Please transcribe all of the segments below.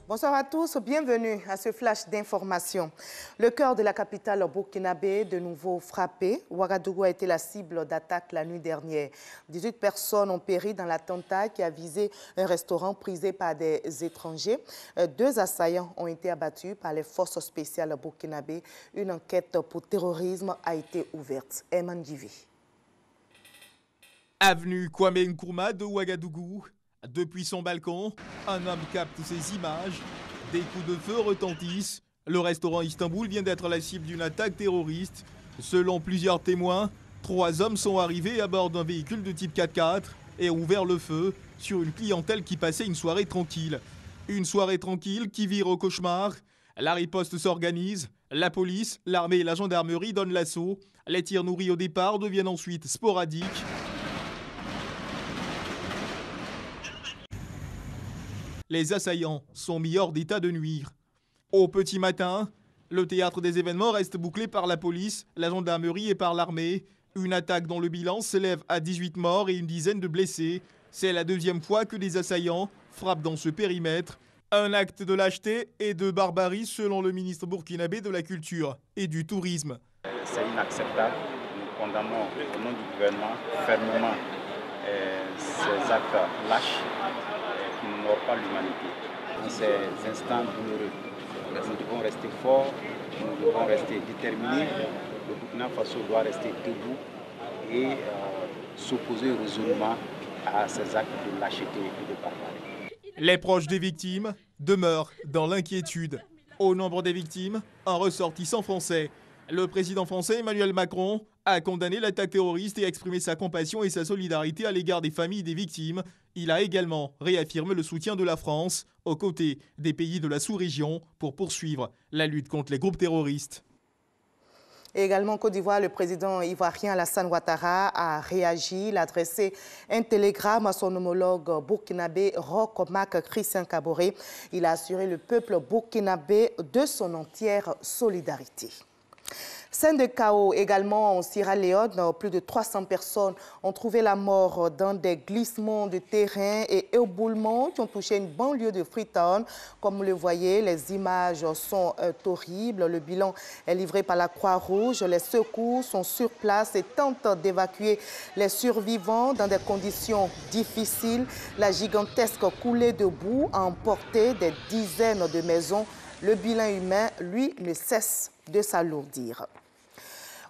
Bonsoir à tous, bienvenue à ce flash d'information. Le cœur de la capitale burkinabé de nouveau frappé. Ouagadougou a été la cible d'attaque la nuit dernière. 18 personnes ont péri dans l'attentat qui a visé un restaurant prisé par des étrangers. 2 assaillants ont été abattus par les forces spéciales burkinabé. Une enquête pour terrorisme a été ouverte. Eman Divi. Avenue Kwame Nkrumah de Ouagadougou. Depuis son balcon, un homme capte ces images. Des coups de feu retentissent. Le restaurant Istanbul vient d'être la cible d'une attaque terroriste. Selon plusieurs témoins, 3 hommes sont arrivés à bord d'un véhicule de type 4x4 et ont ouvert le feu sur une clientèle qui passait une soirée tranquille. Une soirée tranquille qui vire au cauchemar. La riposte s'organise. La police, l'armée et la gendarmerie donnent l'assaut. Les tirs nourris au départ deviennent ensuite sporadiques. Les assaillants sont mis hors d'état de nuire. Au petit matin, le théâtre des événements reste bouclé par la police, la gendarmerie et par l'armée. Une attaque dont le bilan s'élève à 18 morts et une dizaine de blessés. C'est la 2e fois que des assaillants frappent dans ce périmètre. Un acte de lâcheté et de barbarie selon le ministre burkinabé de la Culture et du Tourisme. C'est inacceptable. Nous condamnons au nom du gouvernement fermement ces actes lâches qui n'honorent pas l'humanité. Dans ces instants douloureux, nous devons rester forts, nous devons rester déterminés. Le Burkina Faso doit rester debout et s'opposer résolument à ces actes de lâcheté et de barbarie. Les proches des victimes demeurent dans l'inquiétude. Au nombre des victimes, un ressortissant français. Le président français Emmanuel Macron a condamné l'attaque terroriste et exprimé sa compassion et sa solidarité à l'égard des familles des victimes. Il a également réaffirmé le soutien de la France aux côtés des pays de la sous-région pour poursuivre la lutte contre les groupes terroristes. Et également en Côte d'Ivoire, le président ivoirien Alassane Ouattara a réagi. Il a adressé un télégramme à son homologue burkinabé Roch Marc Christian Kaboré. Il a assuré le peuple burkinabé de son entière solidarité. Scène de chaos également en Sierra Leone. Plus de 300 personnes ont trouvé la mort dans des glissements de terrain et éboulements qui ont touché une banlieue de Freetown. Comme vous le voyez, les images sont horribles. Le bilan est livré par la Croix-Rouge. Les secours sont sur place et tentent d'évacuer les survivants dans des conditions difficiles. La gigantesque coulée de boue a emporté des dizaines de maisons. Le bilan humain, lui, ne cesse de s'alourdir.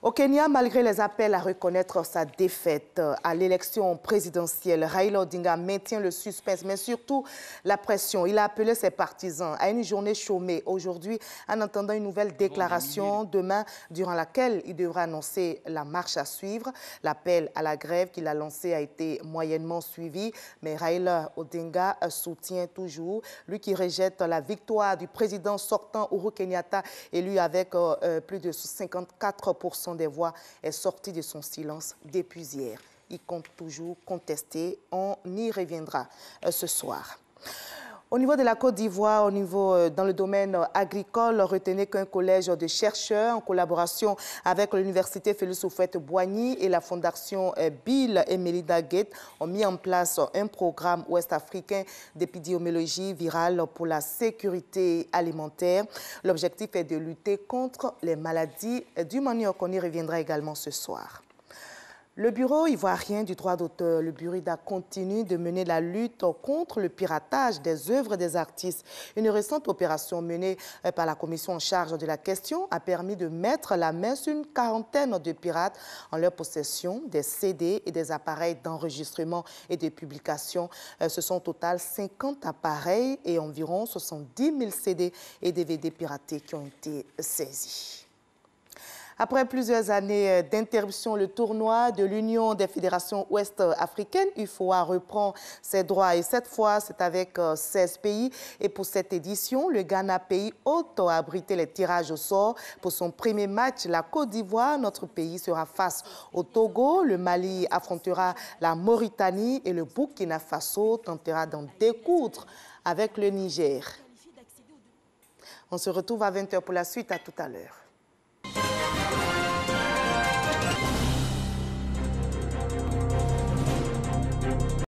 Au Kenya, malgré les appels à reconnaître sa défaite à l'élection présidentielle, Raila Odinga maintient le suspense, mais surtout la pression. Il a appelé ses partisans à une journée chômée aujourd'hui en attendant une nouvelle déclaration demain, durant laquelle il devra annoncer la marche à suivre. L'appel à la grève qu'il a lancé a été moyennement suivi, mais Raila Odinga soutient toujours, lui qui rejette la victoire du président sortant Uhuru Kenyatta, élu avec plus de 54% des voix, est sorti de son silence depuis hier. Il compte toujours contester. On y reviendra ce soir. Au niveau de la Côte d'Ivoire, dans le domaine agricole, retenez qu'un collège de chercheurs en collaboration avec l'université Félix Houphouët-Boigny et la fondation Bill et Melinda Gates ont mis en place un programme ouest-africain d'épidémiologie virale pour la sécurité alimentaire. L'objectif est de lutter contre les maladies du manioc. On y reviendra également ce soir. Le Bureau ivoirien du droit d'auteur, le Burida, continue de mener la lutte contre le piratage des œuvres des artistes. Une récente opération menée par la commission en charge de la question a permis de mettre la main sur une quarantaine de pirates en leur possession des CD et des appareils d'enregistrement et de publication. Ce sont au total 50 appareils et environ 70 000 CD et DVD piratés qui ont été saisis. Après plusieurs années d'interruption, le tournoi de l'Union des fédérations ouest-africaines, UFOA, reprend ses droits. Et cette fois, c'est avec 16 pays. Et pour cette édition, le Ghana, pays hôte, a abrité les tirages au sort. Pour son premier match, la Côte d'Ivoire, notre pays sera face au Togo. Le Mali affrontera la Mauritanie et le Burkina Faso tentera d'en découdre avec le Niger. On se retrouve à 20 h pour la suite. À tout à l'heure.